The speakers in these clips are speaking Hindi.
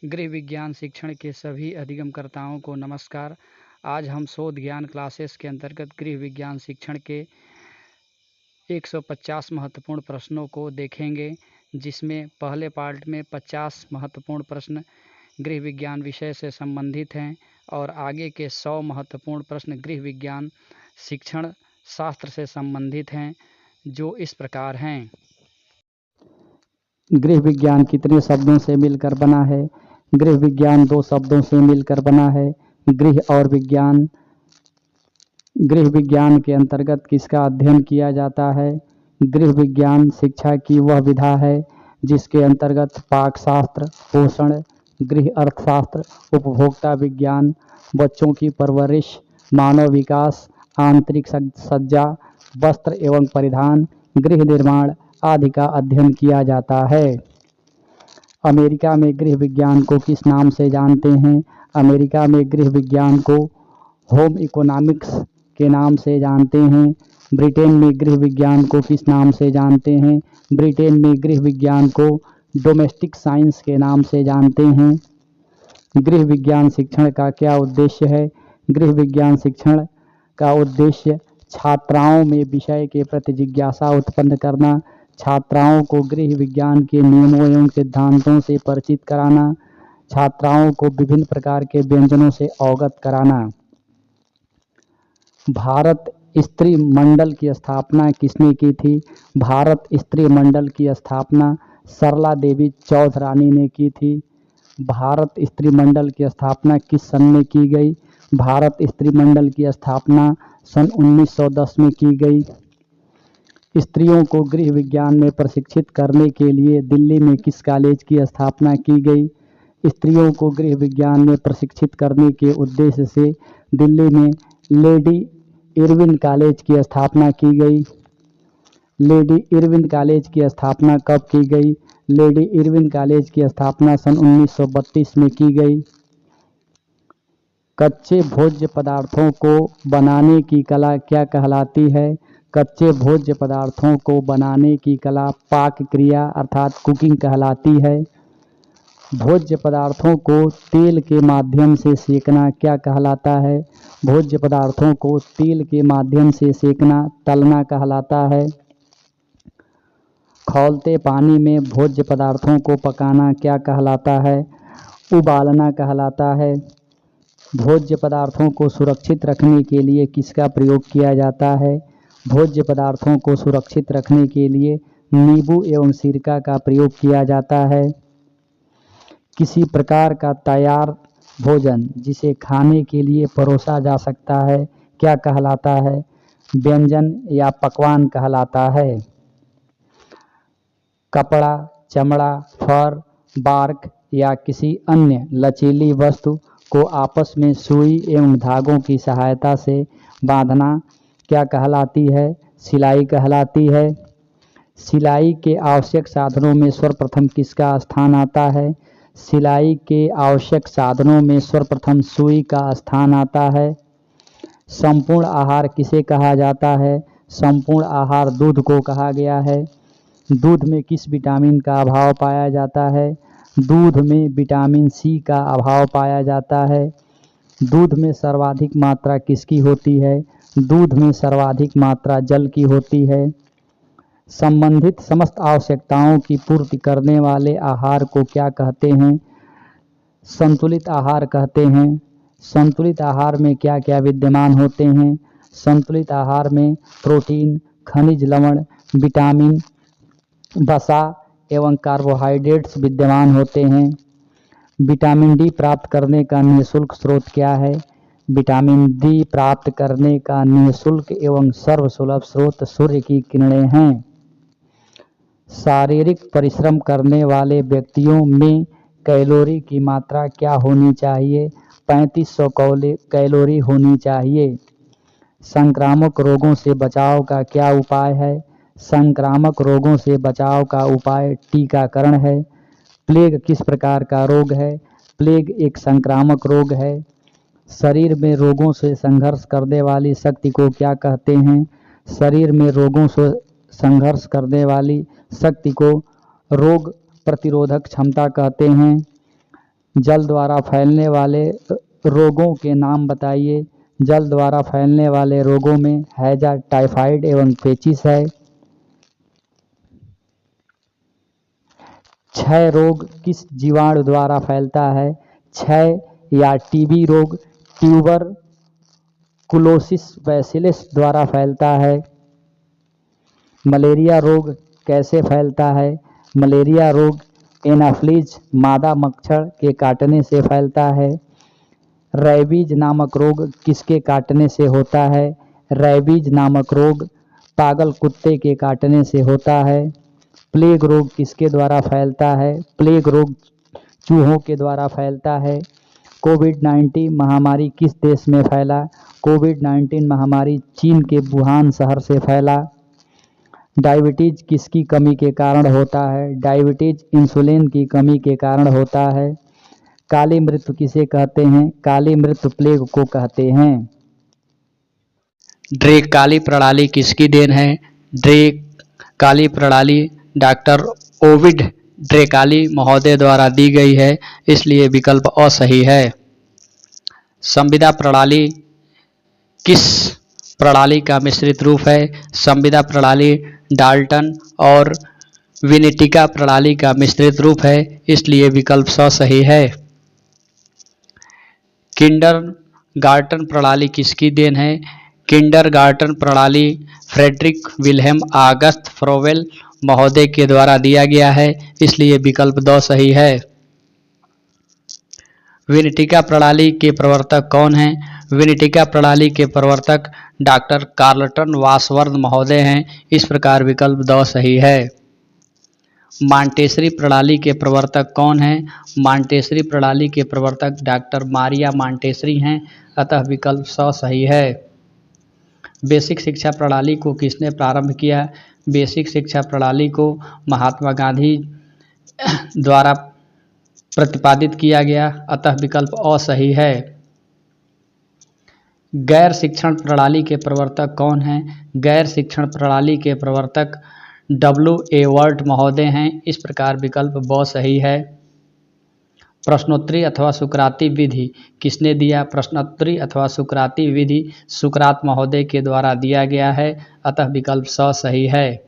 गृह विज्ञान शिक्षण के सभी अधिगमकर्ताओं को नमस्कार। आज हम शोध ज्ञान क्लासेस के अंतर्गत गृह विज्ञान शिक्षण के 150 महत्वपूर्ण प्रश्नों को देखेंगे, जिसमें पहले पार्ट में 50 महत्वपूर्ण प्रश्न गृह विज्ञान विषय से संबंधित हैं और आगे के 100 महत्वपूर्ण प्रश्न गृह विज्ञान शिक्षण शास्त्र से संबंधित हैं, जो इस प्रकार हैं। गृह विज्ञान कितने शब्दों से मिलकर बना है? गृह विज्ञान 2 शब्दों से मिलकर बना है, गृह और विज्ञान। गृह विज्ञान के अंतर्गत किसका अध्ययन किया जाता है? गृह विज्ञान शिक्षा की वह विधा है जिसके अंतर्गत पाकशास्त्र, पोषण, गृह अर्थशास्त्र, उपभोक्ता विज्ञान, बच्चों की परवरिश, मानव विकास, आंतरिक सज्जा, वस्त्र एवं परिधान, गृह निर्माण आदि का अध्ययन किया जाता है। अमेरिका में गृह विज्ञान को किस नाम से जानते हैं? अमेरिका में गृह विज्ञान को होम इकोनॉमिक्स के नाम से जानते हैं। ब्रिटेन में गृह विज्ञान को किस नाम से जानते हैं? ब्रिटेन में गृह विज्ञान को डोमेस्टिक साइंस के नाम से जानते हैं। गृह विज्ञान शिक्षण का क्या उद्देश्य है? गृह विज्ञान शिक्षण का उद्देश्य छात्राओं में विषय के प्रति जिज्ञासा उत्पन्न करना, छात्राओं को गृह विज्ञान के नियमों एवं सिद्धांतों से परिचित कराना, छात्राओं को विभिन्न प्रकार के व्यंजनों से अवगत कराना। भारत स्त्री मंडल की स्थापना किसने की थी? भारत स्त्री मंडल की स्थापना सरला देवी चौधरानी ने की थी। भारत स्त्री मंडल की स्थापना किस सन में की गई? भारत स्त्री मंडल की स्थापना सन 1910 में की गई। स्त्रियों को गृह विज्ञान में प्रशिक्षित करने के लिए दिल्ली में किस कॉलेज की स्थापना की गई? स्त्रियों को गृह विज्ञान में प्रशिक्षित करने के उद्देश्य से दिल्ली में लेडी इरविन कॉलेज की स्थापना की गई। लेडी इरविन कॉलेज की स्थापना कब की गई? लेडी इरविन कॉलेज की स्थापना सन 1932 में की गई। कच्चे भोज्य पदार्थों को बनाने की कला क्या कहलाती है? कच्चे भोज्य पदार्थों को बनाने की कला पाक क्रिया अर्थात कुकिंग कहलाती है। भोज्य पदार्थों को तेल के माध्यम से सेकना क्या कहलाता है? भोज्य पदार्थों को तेल के माध्यम से सेकना तलना कहलाता है। खौलते पानी में भोज्य पदार्थों को पकाना क्या कहलाता है? उबालना कहलाता है। भोज्य पदार्थों को सुरक्षित रखने के लिए किसका प्रयोग किया जाता है? भोज्य पदार्थों को सुरक्षित रखने के लिए नींबू एवं सिरका का प्रयोग किया जाता है। किसी प्रकार का तैयार भोजन जिसे खाने के लिए परोसा जा सकता है क्या कहलाता है? व्यंजन या पकवान कहलाता है। कपड़ा, चमड़ा, फर, बार्क या किसी अन्य लचीली वस्तु को आपस में सुई एवं धागों की सहायता से बांधना क्या कहलाती है? सिलाई कहलाती है। सिलाई के आवश्यक साधनों में सर्वप्रथम किसका स्थान आता है? सिलाई के आवश्यक साधनों में सर्वप्रथम सुई का स्थान आता है। संपूर्ण आहार किसे कहा जाता है? संपूर्ण आहार दूध को कहा गया है। दूध में किस विटामिन का अभाव पाया जाता है? दूध में विटामिन सी का अभाव पाया जाता है। दूध में सर्वाधिक मात्रा किसकी होती है? दूध में सर्वाधिक मात्रा जल की होती है। संबंधित समस्त आवश्यकताओं की पूर्ति करने वाले आहार को क्या कहते हैं? संतुलित आहार कहते हैं। संतुलित आहार में क्या क्या विद्यमान होते हैं? संतुलित आहार में प्रोटीन, खनिज लवण, विटामिन, वसा एवं कार्बोहाइड्रेट्स विद्यमान होते हैं। विटामिन डी प्राप्त करने का निःशुल्क स्रोत क्या है? विटामिन डी प्राप्त करने का निःशुल्क एवं सर्वसुलभ स्रोत सूर्य की किरणें हैं। शारीरिक परिश्रम करने वाले व्यक्तियों में कैलोरी की मात्रा क्या होनी चाहिए? 3500 कैलोरी होनी चाहिए। संक्रामक रोगों से बचाव का क्या उपाय है? संक्रामक रोगों से बचाव का उपाय टीकाकरण है। प्लेग किस प्रकार का रोग है? प्लेग एक संक्रामक रोग है। शरीर में रोगों से संघर्ष करने वाली शक्ति को क्या कहते हैं? शरीर में रोगों से संघर्ष करने वाली शक्ति को रोग प्रतिरोधक क्षमता कहते हैं। जल द्वारा फैलने वाले रोगों के नाम बताइए। जल द्वारा फैलने वाले रोगों में हैजा, टाइफाइड एवं पेचिस है। क्षय रोग किस जीवाणु द्वारा फैलता है? क्षय या टीबी रोग ट्यूबर कुलोसिस बैसिलस द्वारा फैलता है। मलेरिया रोग कैसे फैलता है? मलेरिया रोग एनाफ्लीज मादा मच्छर के काटने से फैलता है। रैबीज नामक रोग किसके काटने से होता है? रैबीज नामक रोग पागल कुत्ते के काटने से होता है। प्लेग रोग किसके द्वारा फैलता है? प्लेग रोग चूहों के द्वारा फैलता है। कोविड-19 महामारी किस देश में फैला? कोविड-19 महामारी चीन के वुहान शहर से फैला। डायबिटीज किसकी कमी के कारण होता है? डायबिटीज इंसुलिन की कमी के कारण होता है। काली मृत्यु किसे कहते हैं? काली मृत्यु प्लेग को कहते हैं। ड्रेक काली प्रणाली किसकी देन है? ड्रेक काली प्रणाली डॉक्टर ओविड ड्रेकाली महोदय द्वारा दी गई है, इसलिए विकल्प अ सही है। संविदा प्रणाली किस प्रणाली का मिश्रित रूप है? संविदा प्रणाली डाल्टन और विनेटिका प्रणाली का मिश्रित रूप है, इसलिए विकल्प स सही है। किंडरगार्टन प्रणाली किसकी देन है? किंडरगार्टन प्रणाली फ्रेडरिक विल्हेम ऑगस्ट फ्रोवेल महोदय के द्वारा दिया गया है, इसलिए विकल्प द सही है। विनेटिका प्रणाली के प्रवर्तक कौन हैं? विनेटिका प्रणाली के प्रवर्तक डॉक्टर कार्लटन वासवर्थ महोदय हैं, इस प्रकार विकल्प द सही है। मांटेसरी प्रणाली के प्रवर्तक कौन हैं? मांटेसरी प्रणाली के प्रवर्तक डॉक्टर मारिया मांटेसरी हैं, अतः विकल्प स सही है। बेसिक शिक्षा प्रणाली को किसने प्रारंभ किया? बेसिक शिक्षा प्रणाली को महात्मा गांधी द्वारा प्रतिपादित किया गया, अतः विकल्प अ सही है। गैर शिक्षण प्रणाली के प्रवर्तक कौन हैं? गैर शिक्षण प्रणाली के प्रवर्तक W.A. वर्ट महोदय हैं, इस प्रकार विकल्प ब सही है। प्रश्नोत्तरी अथवा सुकराती विधि किसने दिया? प्रश्नोत्तरी अथवा सुकराती विधि सुकरात महोदय के द्वारा दिया गया है, अतः विकल्प स सही है।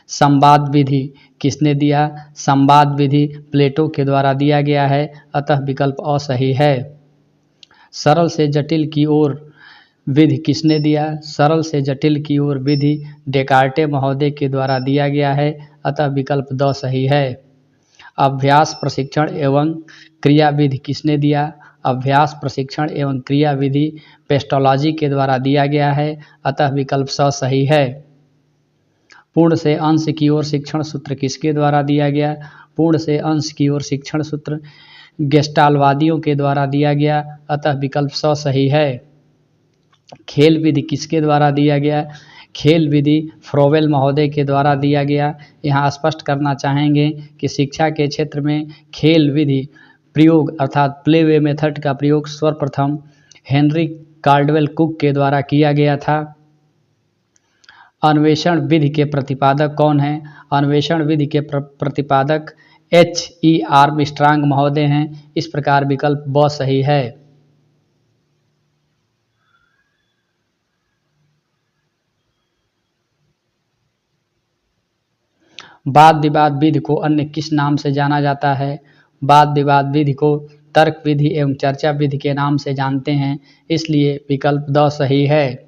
संवाद विधि किसने दिया? संवाद विधि प्लेटो के द्वारा दिया गया है, अतः विकल्प अ सही है। सरल से जटिल की ओर विधि किसने दिया? सरल से जटिल की ओर विधि डेकार्टे महोदय के द्वारा दिया गया है, अतः विकल्प द सही है। अभ्यास प्रशिक्षण एवं क्रिया विधि किसने दिया? अभ्यास प्रशिक्षण एवं क्रिया विधि पेस्टोलॉजी के द्वारा दिया गया है, अतः विकल्प स सही है। पूर्ण से अंश की ओर शिक्षण सूत्र किसके द्वारा दिया गया? पूर्ण से अंश की ओर शिक्षण सूत्र गेस्टालवादियों के द्वारा दिया गया, अतः विकल्प स सही है। खेल विधि किसके द्वारा दिया गया? खेल विधि फ्रोवेल महोदय के द्वारा दिया गया। यहाँ स्पष्ट करना चाहेंगे कि शिक्षा के क्षेत्र में खेल विधि प्रयोग अर्थात प्लेवे मेथड का प्रयोग सर्वप्रथम हेनरी कार्डवेल कुक के द्वारा किया गया था। अन्वेषण विधि के प्रतिपादक कौन हैं? अन्वेषण विधि के प्रतिपादक H.E. आर्मस्ट्रांग महोदय हैं, इस प्रकार विकल्प ब सही है। वाद विवाद विधि को अन्य किस नाम से जाना जाता है? वाद विवाद विधि को तर्क विधि एवं चर्चा विधि के नाम से जानते हैं, इसलिए विकल्प द सही है।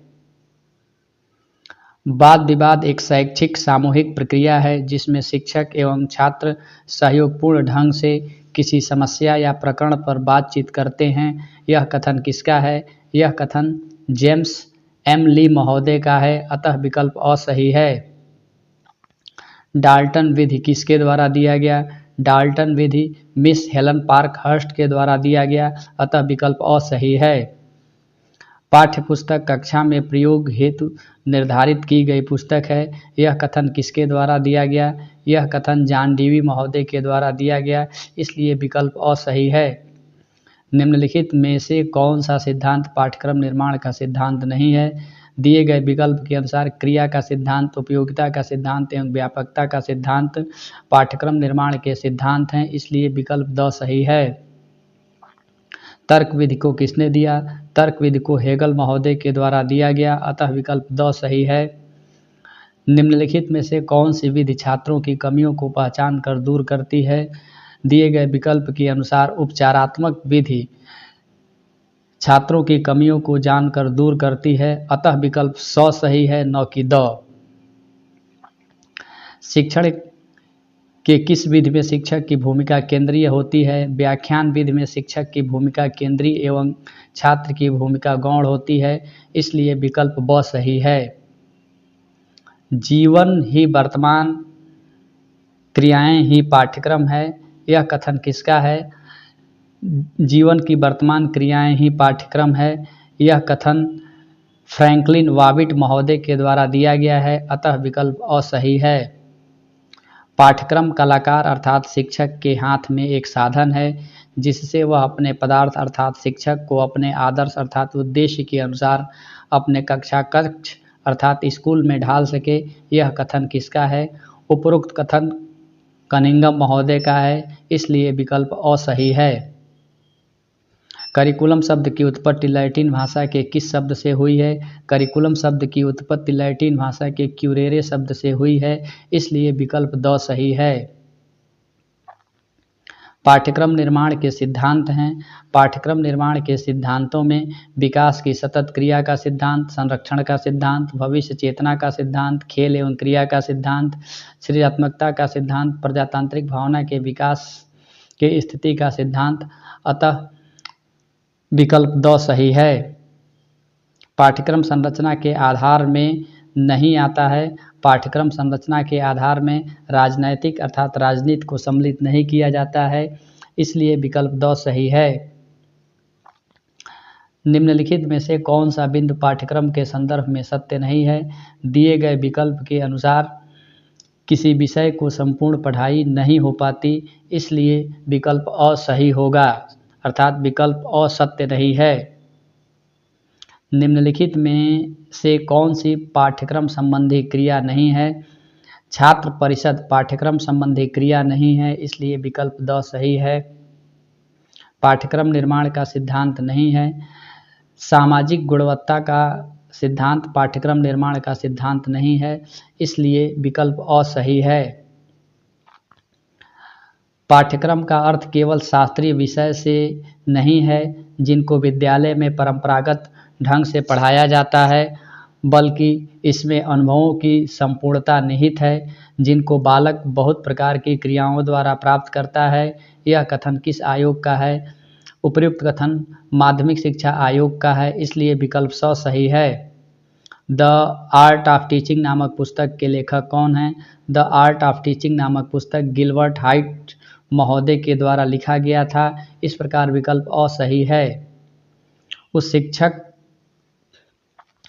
वाद विवाद एक शैक्षिक सामूहिक प्रक्रिया है जिसमें शिक्षक एवं छात्र सहयोगपूर्ण ढंग से किसी समस्या या प्रकरण पर बातचीत करते हैं। यह कथन किसका है? यह कथन जेम्स एम ली महोदय का है, अतः विकल्प अ सही है। डाल्टन विधि किसके द्वारा दिया गया? डाल्टन विधि मिस हेलन पार्कहर्स्ट के द्वारा दिया गया, अतः विकल्प अ सही है। पाठ्यपुस्तक कक्षा में प्रयोग हेतु निर्धारित की गई पुस्तक है। यह कथन किसके द्वारा दिया गया? यह कथन जॉन डीवी महोदय के द्वारा दिया गया, इसलिए विकल्प अ सही है। निम्नलिखित में से कौन सा सिद्धांत पाठ्यक्रम निर्माण का सिद्धांत नहीं है? दिए गए विकल्प के अनुसार क्रिया का सिद्धांत, उपयोगिता का सिद्धांत एवं व्यापकता का सिद्धांत पाठ्यक्रम निर्माण के सिद्धांत हैं, इसलिए विकल्प द सही है। तर्क विधि को किसने दिया? तर्क विधि को हेगल महोदय के द्वारा दिया गया, अतः विकल्प द सही है। निम्नलिखित में से कौन सी विधि छात्रों की कमियों को पहचान कर दूर करती है? दिए गए विकल्प के अनुसार उपचारात्मक विधि छात्रों की कमियों को जानकर दूर करती है, अतः विकल्प स सही है, न कि द। शिक्षण के किस विधि में शिक्षक की भूमिका केंद्रीय होती है? व्याख्यान विधि में शिक्षक की भूमिका केंद्रीय एवं छात्र की भूमिका गौण होती है, इसलिए विकल्प ब सही है। जीवन ही वर्तमान, क्रियाएं ही पाठ्यक्रम है, यह कथन किसका है? जीवन की वर्तमान क्रियाएं ही पाठ्यक्रम है, यह कथन फ्रैंकलिन वाविट महोदय के द्वारा दिया गया है, अतः विकल्प अ सही है। पाठ्यक्रम कलाकार अर्थात शिक्षक के हाथ में एक साधन है, जिससे वह अपने पदार्थ अर्थात शिक्षक को अपने आदर्श अर्थात उद्देश्य के अनुसार अपने कक्षा कक्ष अर्थात स्कूल में ढाल सके, यह कथन किसका है? उपरोक्त कथन कनिंघम महोदय का है, इसलिए विकल्प अ सही है। करिकुलम शब्द की उत्पत्ति लैटिन भाषा के किस शब्द से हुई है? करिकुलम शब्द की उत्पत्ति लैटिन भाषा के क्यूरेरे शब्द से हुई है, इसलिए विकल्प द सही है। पाठ्यक्रम निर्माण के सिद्धांत हैं। पाठ्यक्रम निर्माण के सिद्धांतों में विकास की सतत क्रिया का सिद्धांत, संरक्षण का सिद्धांत, भविष्य चेतना का सिद्धांत, खेल एवं क्रिया का सिद्धांत, सृजनात्मकता का सिद्धांत, प्रजातांत्रिक भावना के विकास के स्थिति का सिद्धांत, अतः विकल्प द सही है। पाठ्यक्रम संरचना के आधार में नहीं आता है। पाठ्यक्रम संरचना के आधार में राजनैतिक अर्थात राजनीति को सम्मिलित नहीं किया जाता है, इसलिए विकल्प द सही है। निम्नलिखित में से कौन सा बिंदु पाठ्यक्रम के संदर्भ में सत्य नहीं है? दिए गए विकल्प के अनुसार किसी विषय को संपूर्ण पढ़ाई नहीं हो पाती, इसलिए विकल्प अ सही होगा, अर्थात विकल्प अ सत्य नहीं है। निम्नलिखित में से कौन सी पाठ्यक्रम संबंधी क्रिया नहीं है? छात्र परिषद पाठ्यक्रम संबंधी क्रिया नहीं है, इसलिए विकल्प द सही है। पाठ्यक्रम निर्माण का सिद्धांत नहीं है। सामाजिक गुणवत्ता का सिद्धांत पाठ्यक्रम निर्माण का सिद्धांत नहीं है, इसलिए विकल्प अ सही है। पाठ्यक्रम का अर्थ केवल शास्त्रीय विषय से नहीं है जिनको विद्यालय में परंपरागत ढंग से पढ़ाया जाता है, बल्कि इसमें अनुभवों की संपूर्णता निहित है जिनको बालक बहुत प्रकार की क्रियाओं द्वारा प्राप्त करता है। यह कथन किस आयोग का है? उपर्युक्त कथन माध्यमिक शिक्षा आयोग का है, इसलिए विकल्प स सही है। द आर्ट ऑफ टीचिंग नामक पुस्तक के लेखक कौन हैं? द आर्ट ऑफ टीचिंग नामक पुस्तक गिलबर्ट हाइट महोदय के द्वारा लिखा गया था, इस प्रकार विकल्प अ सही है। उस शिक्षक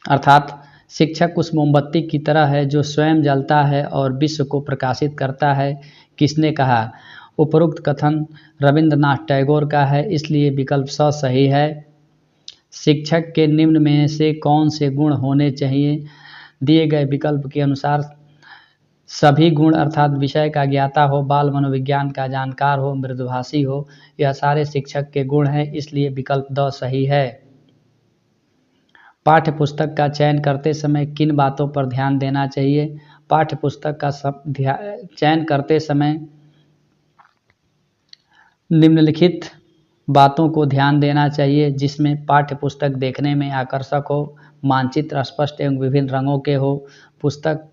अर्थात शिक्षक उस मोमबत्ती की तरह है जो स्वयं जलता है और विश्व को प्रकाशित करता है, किसने कहा? उपरोक्त कथन रविंद्रनाथ टैगोर का है, इसलिए विकल्प स सही है। शिक्षक के निम्न में से कौन से गुण होने चाहिए? दिए गए विकल्प के अनुसार सभी गुण अर्थात विषय का ज्ञाता हो, बाल मनोविज्ञान का जानकार हो, मृदुभाषी हो, यह सारे शिक्षक के गुण हैं, इसलिए विकल्प द सही है। पाठ्य पुस्तक का चयन करते समय किन बातों पर ध्यान देना चाहिए? पाठ्य पुस्तक का चयन करते समय निम्नलिखित बातों को ध्यान देना चाहिए, जिसमें पाठ्य पुस्तक देखने में आकर्षक हो, मानचित्र स्पष्ट एवं विभिन्न रंगों के हो, पुस्तक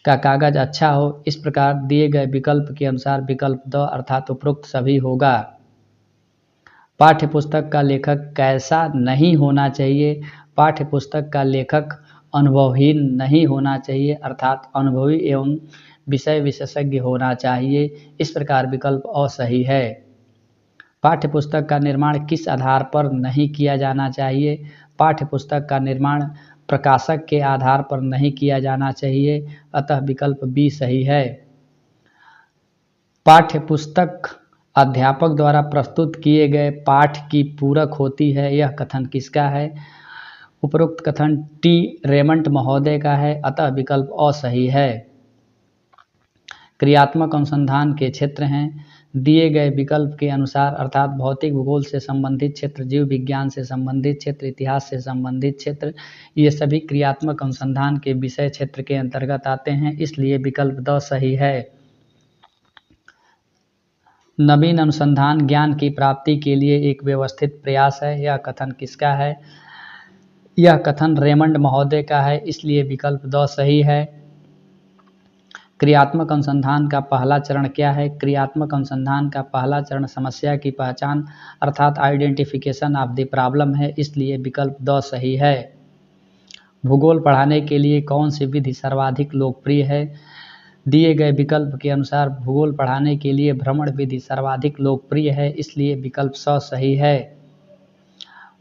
का कागज अच्छा हो। इस प्रकार दिए गए विकल्प के अनुसार विकल्प द अर्थात उपरोक्त सभी होगा। पाठ्य पुस्तक का लेखक कैसा नहीं होना चाहिए? पाठ्य पुस्तक का लेखक अनुभवहीन नहीं होना चाहिए, अर्थात अनुभवी एवं विषय विशेषज्ञ होना चाहिए, इस प्रकार विकल्प अ सही है। पाठ्य पुस्तक का निर्माण किस आधार पर नहीं किया जाना चाहिए? पाठ्य पुस्तक का निर्माण प्रकाशक के आधार पर नहीं किया जाना चाहिए, अतः विकल्प बी सही है। पाठ्य पुस्तक अध्यापक द्वारा प्रस्तुत किए गए पाठ की पूरक होती है, यह कथन किसका है? उपरोक्त कथन टी रेमंड महोदय का है, अतः विकल्प अ सही है। क्रियात्मक अनुसंधान के क्षेत्र हैं। दिए गए विकल्प के अनुसार अर्थात भौतिक भूगोल से संबंधित क्षेत्र, जीव विज्ञान से संबंधित क्षेत्र, इतिहास से संबंधित क्षेत्र, ये सभी क्रियात्मक अनुसंधान के विषय क्षेत्र के अंतर्गत आते हैं, इसलिए विकल्प द सही है। नवीन अनुसंधान ज्ञान की प्राप्ति के लिए एक व्यवस्थित प्रयास है, यह कथन किसका है? यह कथन रेमंड महोदय का है, इसलिए विकल्प द सही है। क्रियात्मक अनुसंधान का पहला चरण क्या है? क्रियात्मक अनुसंधान का पहला चरण समस्या की पहचान अर्थात आइडेंटिफिकेशन ऑफ द प्रॉब्लम है, इसलिए विकल्प द सही है। भूगोल पढ़ाने के लिए कौन सी विधि सर्वाधिक लोकप्रिय है? दिए गए विकल्प के अनुसार भूगोल पढ़ाने के लिए भ्रमण विधि सर्वाधिक लोकप्रिय है, इसलिए विकल्प स सही है।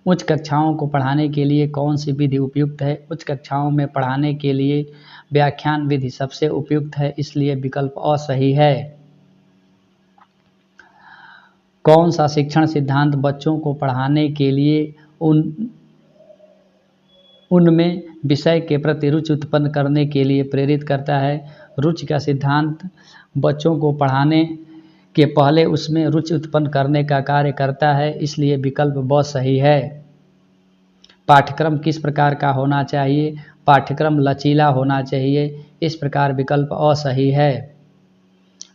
उच्च कक्षाओं को पढ़ाने के लिए कौन सी विधि उपयुक्त है? उच्च कक्षाओं में पढ़ाने के लिए व्याख्यान विधि सबसे उपयुक्त है, इसलिए विकल्प अ सही है। कौन सा शिक्षण सिद्धांत बच्चों को पढ़ाने के लिए उनमें विषय के प्रति रुचि उत्पन्न करने के लिए प्रेरित करता है? रुचि का सिद्धांत बच्चों को पढ़ाने के पहले उसमें रुचि उत्पन्न करने का कार्य करता है, इसलिए विकल्प ब सही है। पाठ्यक्रम किस प्रकार का होना चाहिए? पाठ्यक्रम लचीला होना चाहिए, इस प्रकार विकल्प अ सही है।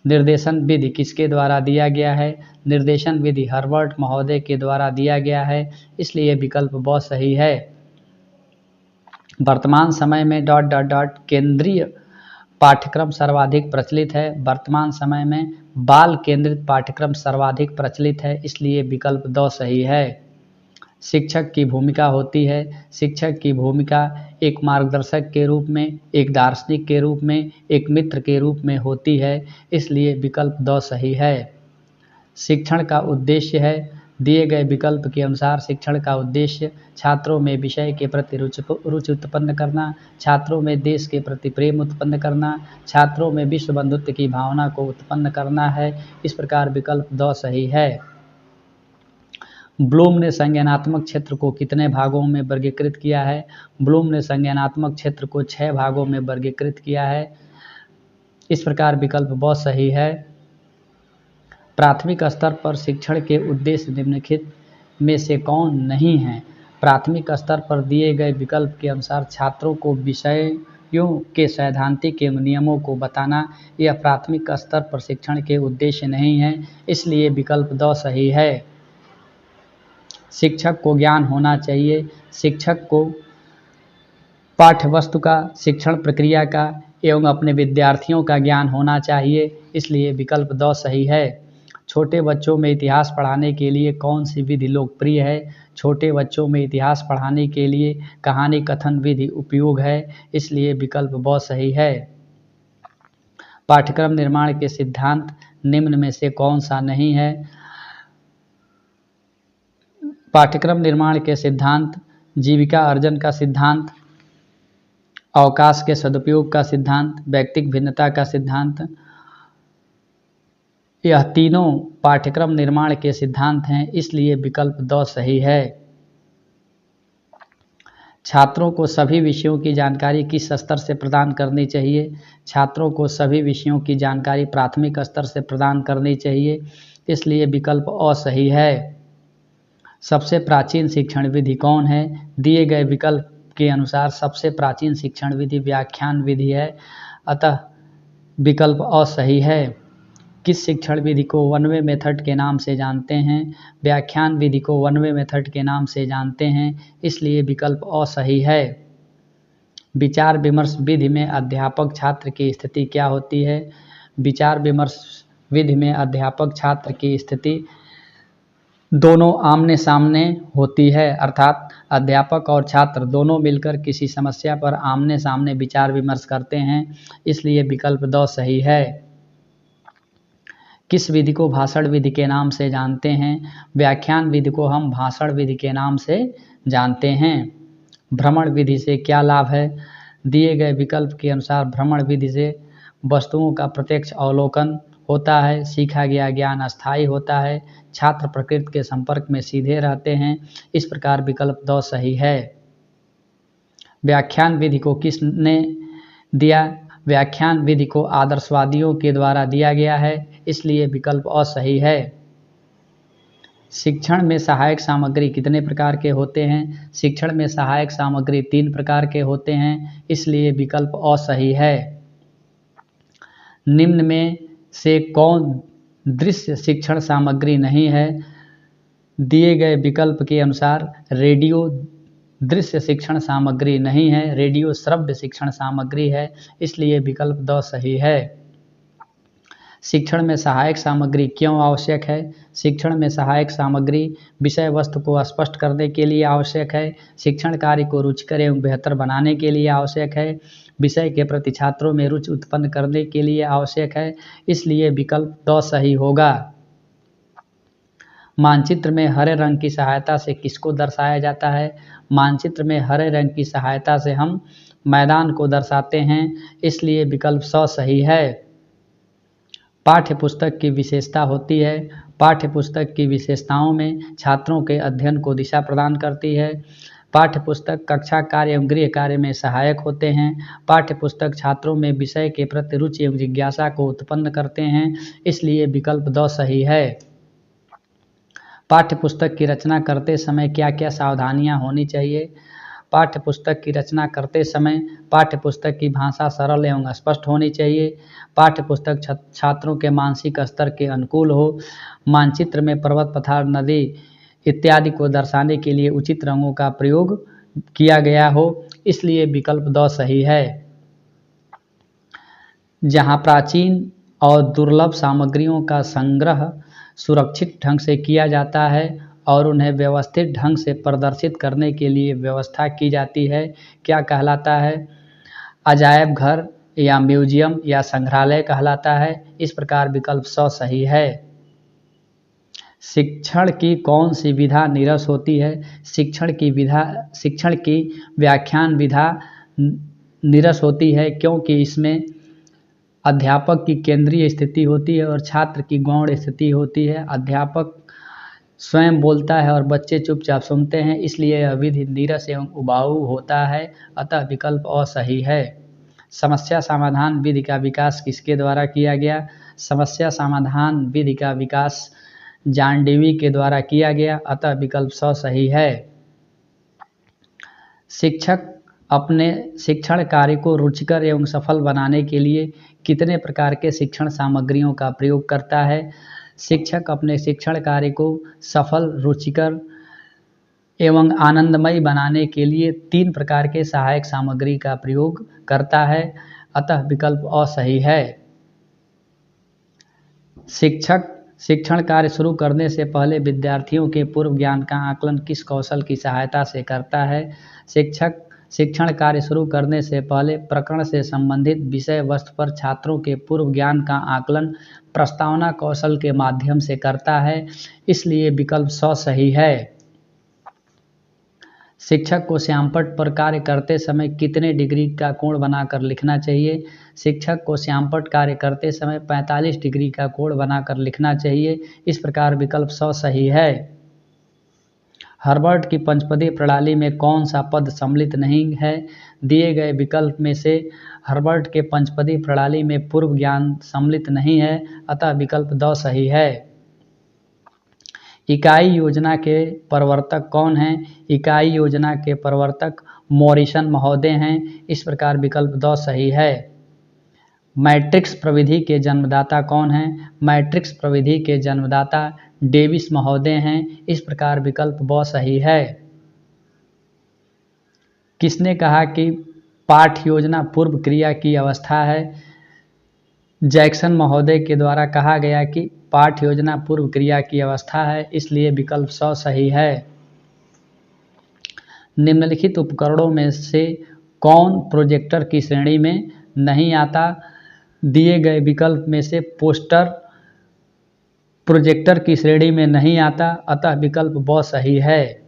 निर्देशन विधि किसके द्वारा दिया गया है? निर्देशन विधि हर्बर्ट महोदय के द्वारा दिया गया है, इसलिए विकल्प ब सही है। वर्तमान समय में ... केंद्रीय पाठ्यक्रम सर्वाधिक प्रचलित है। वर्तमान समय में बाल केंद्रित पाठ्यक्रम सर्वाधिक प्रचलित है, इसलिए विकल्प द सही है। शिक्षक की भूमिका होती है। शिक्षक की भूमिका एक मार्गदर्शक के रूप में, एक दार्शनिक के रूप में, एक मित्र के रूप में होती है, इसलिए विकल्प द सही है। शिक्षण का उद्देश्य है। दिए गए विकल्प के अनुसार शिक्षण का उद्देश्य छात्रों में विषय के प्रति रुचि उत्पन्न करना, छात्रों में देश के प्रति प्रेम उत्पन्न करना, छात्रों में विश्व बंधुत्व की भावना को उत्पन्न करना है, इस प्रकार विकल्प द सही है। ब्लूम ने संज्ञानात्मक क्षेत्र को कितने भागों में वर्गीकृत किया है? ब्लूम ने संज्ञानात्मक क्षेत्र को 6 भागों में वर्गीकृत किया है, इस प्रकार विकल्प ब सही है। प्राथमिक स्तर पर शिक्षण के उद्देश्य निम्नलिखित में से कौन नहीं है? प्राथमिक स्तर पर दिए गए विकल्प के अनुसार छात्रों को विषयों के सैद्धांतिक एवं नियमों को बताना, यह प्राथमिक स्तर पर शिक्षण के उद्देश्य नहीं है, इसलिए विकल्प द सही है। शिक्षक को ज्ञान होना चाहिए। शिक्षक को पाठ्यवस्तु का, शिक्षण प्रक्रिया का एवं अपने विद्यार्थियों का ज्ञान होना चाहिए, इसलिए विकल्प द सही है। छोटे बच्चों में इतिहास पढ़ाने के लिए कौन सी विधि लोकप्रिय है? छोटे बच्चों में इतिहास पढ़ाने के लिए कहानी कथन विधि उपयोग है, इसलिए विकल्प ब सही है। पाठ्यक्रम निर्माण के सिद्धांत निम्न में से कौन सा नहीं है? पाठ्यक्रम निर्माण के सिद्धांत जीविका अर्जन का सिद्धांत, अवकाश के सदुपयोग का सिद्धांत, व्यक्तिगत भिन्नता का सिद्धांत, यह तीनों पाठ्यक्रम निर्माण के सिद्धांत हैं, इसलिए विकल्प द सही है। छात्रों को सभी विषयों की जानकारी किस स्तर से प्रदान करनी चाहिए? छात्रों को सभी विषयों की जानकारी प्राथमिक स्तर से प्रदान करनी चाहिए, इसलिए विकल्प अ सही है। सबसे प्राचीन शिक्षण विधि कौन है? दिए गए विकल्प के अनुसार सबसे प्राचीन शिक्षण विधि व्याख्यान विधि है, अतः विकल्प अ सही है। किस शिक्षण विधि को वन वे मेथड के नाम से जानते हैं? व्याख्यान विधि को वन वे मेथड के नाम से जानते हैं, इसलिए विकल्प अ सही है। विचार विमर्श विधि में अध्यापक छात्र की स्थिति क्या होती है? विचार विमर्श विधि में अध्यापक छात्र की स्थिति दोनों आमने सामने होती है, अर्थात अध्यापक और छात्र दोनों मिलकर किसी समस्या पर आमने सामने विचार विमर्श करते हैं, इसलिए विकल्प द सही है। किस विधि को भाषण विधि के नाम से जानते हैं? व्याख्यान विधि को हम भाषण विधि के नाम से जानते हैं। भ्रमण विधि से क्या लाभ है? दिए गए विकल्प के अनुसार भ्रमण विधि से वस्तुओं का प्रत्यक्ष अवलोकन होता है, सीखा गया ज्ञान अस्थायी होता है, छात्र प्रकृति के संपर्क में सीधे रहते हैं, इस प्रकार विकल्प द सही है। व्याख्यान विधि को किसने दिया? व्याख्यान विधि को आदर्शवादियों के द्वारा दिया गया है, इसलिए विकल्प अ सही है। शिक्षण में सहायक सामग्री कितने प्रकार के होते हैं? शिक्षण में सहायक सामग्री 3 प्रकार के होते हैं, इसलिए विकल्प अ सही है। निम्न में से कौन दृश्य शिक्षण सामग्री नहीं है? दिए गए विकल्प के अनुसार रेडियो दृश्य शिक्षण सामग्री नहीं है, रेडियो श्रव्य शिक्षण सामग्री है, इसलिए विकल्प द सही है। शिक्षण में सहायक सामग्री क्यों आवश्यक है? शिक्षण में सहायक सामग्री विषय वस्तु को स्पष्ट करने के लिए आवश्यक है, शिक्षण कार्य को रुचिकर एवं बेहतर बनाने के लिए आवश्यक है, विषय के प्रति छात्रों में रुचि उत्पन्न करने के लिए आवश्यक है, इसलिए विकल्प द सही होगा। मानचित्र में हरे रंग की सहायता से किसको दर्शाया जाता है? मानचित्र में हरे रंग की सहायता से हम मैदान को दर्शाते हैं, इसलिए विकल्प स सही है। पाठ्य पुस्तक की विशेषता होती है। पाठ्य पुस्तक की विशेषताओं में छात्रों के अध्ययन को दिशा प्रदान करती है। पाठ्य पुस्तक कक्षा कार्य एवं गृह कार्य में सहायक होते हैं। पाठ्य पुस्तक छात्रों में विषय के प्रति रुचि एवं जिज्ञासा को उत्पन्न करते हैं, इसलिए विकल्प द सही है। पाठ्य पुस्तक की रचना करते समय क्या क्या सावधानियां होनी चाहिए? पाठ्य पुस्तक की रचना करते समय पाठ्य पुस्तक की भाषा सरल एवं स्पष्ट होनी चाहिए। पाठ्य पुस्तक छात्रों के मानसिक स्तर के अनुकूल हो। मानचित्र में पर्वत, पठार, नदी इत्यादि को दर्शाने के लिए उचित रंगों का प्रयोग किया गया हो, इसलिए विकल्प द सही है। जहां प्राचीन और दुर्लभ सामग्रियों का संग्रह सुरक्षित ढंग से किया जाता है और उन्हें व्यवस्थित ढंग से प्रदर्शित करने के लिए व्यवस्था की जाती है, क्या कहलाता है? अजायब घर या म्यूजियम या संग्रहालय कहलाता है। इस प्रकार विकल्प स सही है। शिक्षण की कौन सी विधा नीरस होती है? शिक्षण की व्याख्यान विधा नीरस होती है, क्योंकि इसमें अध्यापक की केंद्रीय स्थिति होती है और छात्र की गौण स्थिति होती है। अध्यापक स्वयं बोलता है और बच्चे चुपचाप सुनते हैं, इसलिए यह विधि नीरस एवं उबाऊ होता है, अतः विकल्प अ सही है। समस्या समाधान विधि का विकास किसके द्वारा किया गया? समस्या समाधान विधि का विकास जॉन डेवी के द्वारा किया गया, अतः विकल्प स सही है। शिक्षक अपने शिक्षण कार्य को रुचिकर एवं सफल बनाने के लिए कितने प्रकार के शिक्षण सामग्रियों का प्रयोग करता है? शिक्षक अपने शिक्षण कार्य को सफल, रुचिकर एवं आनंदमय बनाने के लिए 3 प्रकार के सहायक सामग्री का प्रयोग करता है, अतः विकल्प अ सही है। शिक्षक शिक्षण कार्य शुरू करने से पहले विद्यार्थियों के पूर्व ज्ञान का आकलन किस कौशल की सहायता से करता है? शिक्षक शिक्षण कार्य शुरू करने से पहले प्रकरण से संबंधित विषय वस्तु पर छात्रों के पूर्व ज्ञान का आकलन प्रस्तावना कौशल के माध्यम से करता है, इसलिए विकल्प स सही है। शिक्षक को श्यामपट्ट पर कार्य करते समय कितने डिग्री का कोण बनाकर लिखना चाहिए? शिक्षक को श्यामपट्ट कार्य करते समय 45 डिग्री का कोण बनाकर लिखना चाहिए, इस प्रकार विकल्प स सही है। हर्बर्ट की पंचपदी प्रणाली में कौन सा पद सम्मिलित नहीं है? दिए गए विकल्प में से हर्बर्ट के पंचपदी प्रणाली में पूर्व ज्ञान सम्मिलित नहीं है, अतः विकल्प द सही है। इकाई योजना के प्रवर्तक कौन हैं? इकाई योजना के प्रवर्तक मॉरिसन महोदय हैं, इस प्रकार विकल्प द सही है। मैट्रिक्स प्रविधि के जन्मदाता कौन हैं? मैट्रिक्स प्रविधि के जन्मदाता डेविस महोदय हैं, इस प्रकार विकल्प ब सही है। किसने कहा कि पाठ योजना पूर्व क्रिया की अवस्था है? जैक्सन महोदय के द्वारा कहा गया कि पाठ योजना पूर्व क्रिया की अवस्था है, इसलिए विकल्प स सही है। निम्नलिखित उपकरणों में से कौन प्रोजेक्टर की श्रेणी में नहीं आता? दिए गए विकल्प में से पोस्टर प्रोजेक्टर की श्रेणी में नहीं आता, अतः विकल्प ब सही है।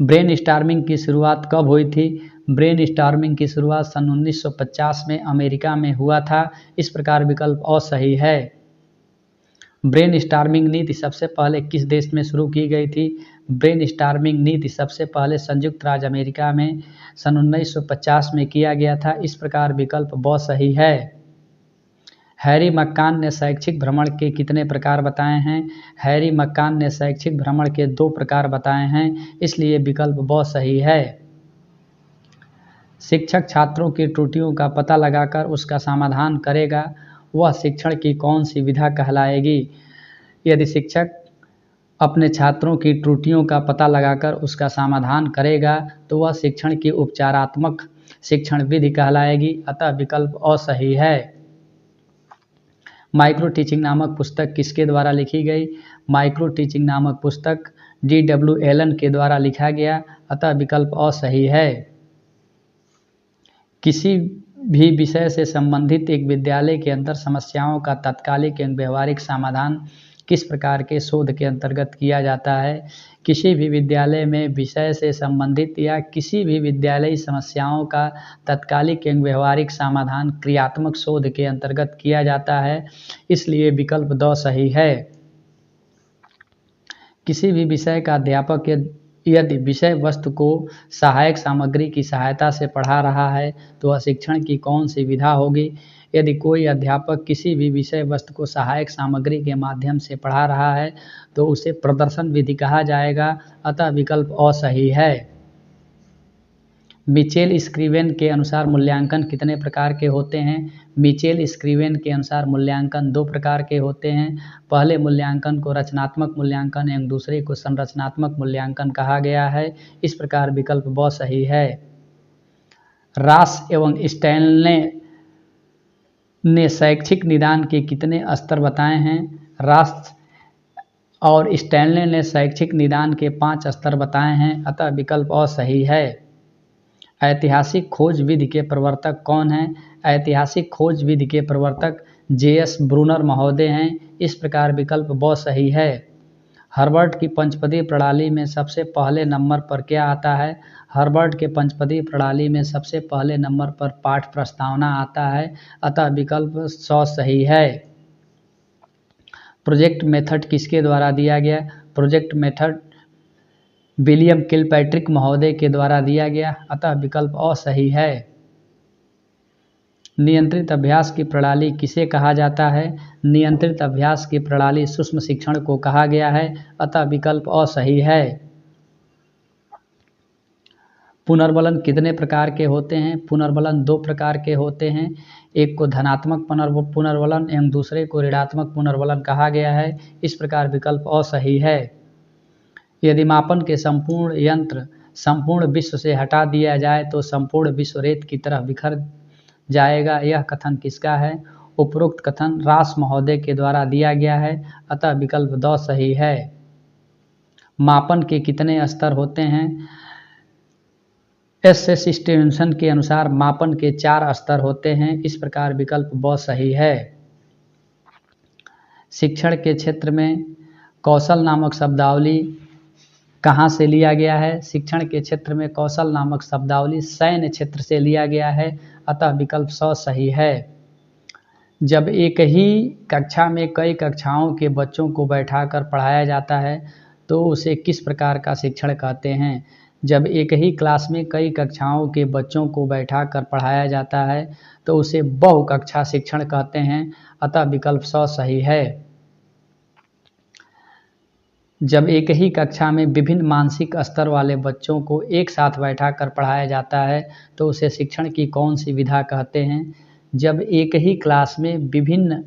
ब्रेन स्टॉर्मिंग की शुरुआत कब हुई थी? ब्रेन स्टॉर्मिंग की शुरुआत सन 1950 में अमेरिका में हुआ था, इस प्रकार विकल्प अ सही है। ब्रेन स्टार्मिंग नीति सबसे पहले किस देश में शुरू की गई थी? ब्रेन स्टार्मिंग नीति सबसे पहले संयुक्त राज्य अमेरिका में सन 1950 में किया गया था। इस प्रकार विकल्प ब सही है। हैरी मक्कान ने शैक्षिक भ्रमण के कितने प्रकार बताए हैं? हैरी मक्कान ने शैक्षिक भ्रमण के 2 प्रकार बताए हैं, इसलिए विकल्प ब सही है। शिक्षक छात्रों की त्रुटियों का पता लगाकर उसका समाधान करेगा, वह शिक्षण की कौन सी विधा कहलाएगी? यदि शिक्षक अपने छात्रों की त्रुटियों का पता लगाकर उसका समाधान करेगा तो वह शिक्षण की उपचारात्मक शिक्षण विधि कहलाएगी, अतः विकल्प अ सही है। माइक्रो टीचिंग नामक पुस्तक किसके द्वारा लिखी गई? माइक्रो टीचिंग नामक पुस्तक D.W. एलन के द्वारा लिखा गया, अतः विकल्प अ सही है। किसी भी विषय से संबंधित एक विद्यालय के अंदर समस्याओं का तात्कालिक एवं व्यवहारिक समाधान किस प्रकार के शोध के अंतर्गत किया जाता है? किसी भी विद्यालय में विषय से संबंधित या किसी भी विद्यालयी समस्याओं का तात्कालिक एवं व्यवहारिक समाधान क्रियात्मक शोध के अंतर्गत किया जाता है, इसलिए विकल्प द सही है। किसी भी विषय का अध्यापक यदि विषय वस्तु को सहायक सामग्री की सहायता से पढ़ा रहा है तो वह शिक्षण की कौन सी विधा होगी? यदि कोई अध्यापक किसी भी विषय वस्तु को सहायक सामग्री के माध्यम से पढ़ा रहा है तो उसे प्रदर्शन विधि कहा जाएगा, अतः विकल्प अ सही है। मिचेल स्क्रीवेन के अनुसार मूल्यांकन कितने प्रकार के होते हैं? मिचेल स्क्रीवेन के अनुसार मूल्यांकन 2 प्रकार के होते हैं। पहले मूल्यांकन को रचनात्मक मूल्यांकन एवं दूसरे को संरचनात्मक मूल्यांकन कहा गया है। इस प्रकार विकल्प ब सही है। रास एवं स्टैनले ने शैक्षिक निदान के कितने स्तर बताए हैं? रास और स्टैनले ने शैक्षिक निदान के 5 स्तर बताए हैं, अतः विकल्प अ सही है। ऐतिहासिक खोज विधि के प्रवर्तक कौन हैं? ऐतिहासिक खोज विधि के प्रवर्तक J.S. ब्रूनर महोदय हैं। इस प्रकार विकल्प ब सही है। हर्बर्ट की पंचपदी प्रणाली में सबसे पहले नंबर पर क्या आता है? हर्बर्ट के पंचपदी प्रणाली में सबसे पहले नंबर पर पाठ प्रस्तावना आता है, अतः विकल्प स सही है। प्रोजेक्ट मेथड किसके द्वारा दिया गया? प्रोजेक्ट मेथड विलियम किलपैट्रिक महोदय के द्वारा दिया गया, अतः विकल्प अ सही है। नियंत्रित अभ्यास की प्रणाली किसे कहा जाता है? नियंत्रित अभ्यास की प्रणाली सूक्ष्म शिक्षण को कहा गया है, अतः विकल्प अ सही है। पुनर्बलन कितने प्रकार के होते हैं? पुनर्बलन 2 प्रकार के होते हैं। एक को धनात्मक पुनर्बलन एवं दूसरे को ऋणात्मक पुनर्बलन कहा गया है। इस प्रकार विकल्प अ सही है। यदि मापन के संपूर्ण यंत्र संपूर्ण विश्व से हटा दिया जाए तो संपूर्ण विश्व रेत की तरह बिखर जाएगा, यह कथन किसका है? उपरोक्त कथन रास महोदय के द्वारा दिया गया है, अतः विकल्प द सही है। मापन के कितने स्तर होते हैं? एस स्टीवेंसन के अनुसार मापन के 4 स्तर होते हैं। इस प्रकार विकल्प ब सही है। शिक्षण के क्षेत्र में कौशल नामक शब्दावली कहाँ से लिया गया है? शिक्षण के क्षेत्र में कौशल नामक शब्दावली सैन्य क्षेत्र से लिया गया है, अतः विकल्प स सही है। जब एक ही कक्षा में कई कक्षाओं के बच्चों को बैठाकर पढ़ाया जाता है तो उसे किस प्रकार का शिक्षण कहते हैं? जब एक ही क्लास में कई कक्षाओं के बच्चों को बैठाकर पढ़ाया जाता है तो उसे बहुकक्षा शिक्षण कहते हैं, अतः विकल्प स सही है। जब एक ही कक्षा में विभिन्न मानसिक स्तर वाले बच्चों को एक साथ बैठाकर पढ़ाया जाता है तो उसे शिक्षण की कौन सी विधा कहते हैं? जब एक ही क्लास में विभिन्न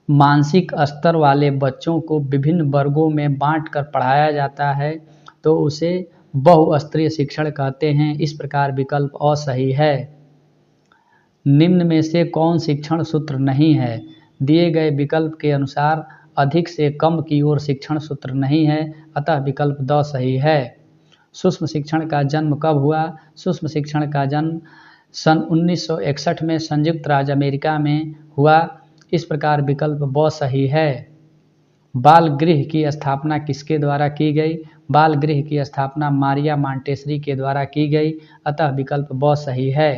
मानसिक स्तर वाले बच्चों को विभिन्न वर्गों में बांटकर पढ़ाया जाता है तो उसे बहुस्तरीय शिक्षण कहते हैं। इस प्रकार विकल्प अ सही है। निम्न में से कौन शिक्षण सूत्र नहीं है? दिए गए विकल्प के अनुसार अधिक से कम की ओर शिक्षण सूत्र नहीं है, अतः विकल्प द सही है। सूक्ष्म शिक्षण का जन्म कब हुआ? सूक्ष्म शिक्षण का जन्म सन 1961 में संयुक्त राज्य अमेरिका में हुआ। इस प्रकार विकल्प ब सही है। बाल गृह की स्थापना किसके द्वारा की गई? बाल गृह की स्थापना मारिया मॉन्टेसरी के द्वारा की गई, अतः विकल्प ब सही है।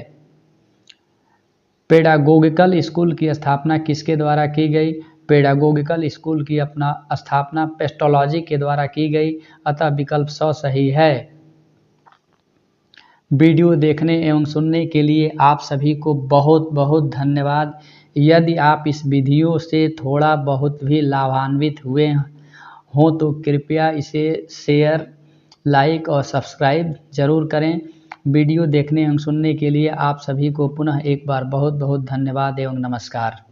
पेडागोगिकल स्कूल की स्थापना किसके द्वारा की गई? पेडागोगिकल स्कूल की अपना स्थापना पेस्टोलॉजी के द्वारा की गई, अतः विकल्प 100 सही है। वीडियो देखने एवं सुनने के लिए आप सभी को बहुत बहुत धन्यवाद। यदि आप इस वीडियो से थोड़ा बहुत भी लाभान्वित हुए हों तो कृपया इसे शेयर, लाइक और सब्सक्राइब जरूर करें। वीडियो देखने एवं सुनने के लिए आप सभी को पुनः एक बार बहुत बहुत धन्यवाद एवं नमस्कार।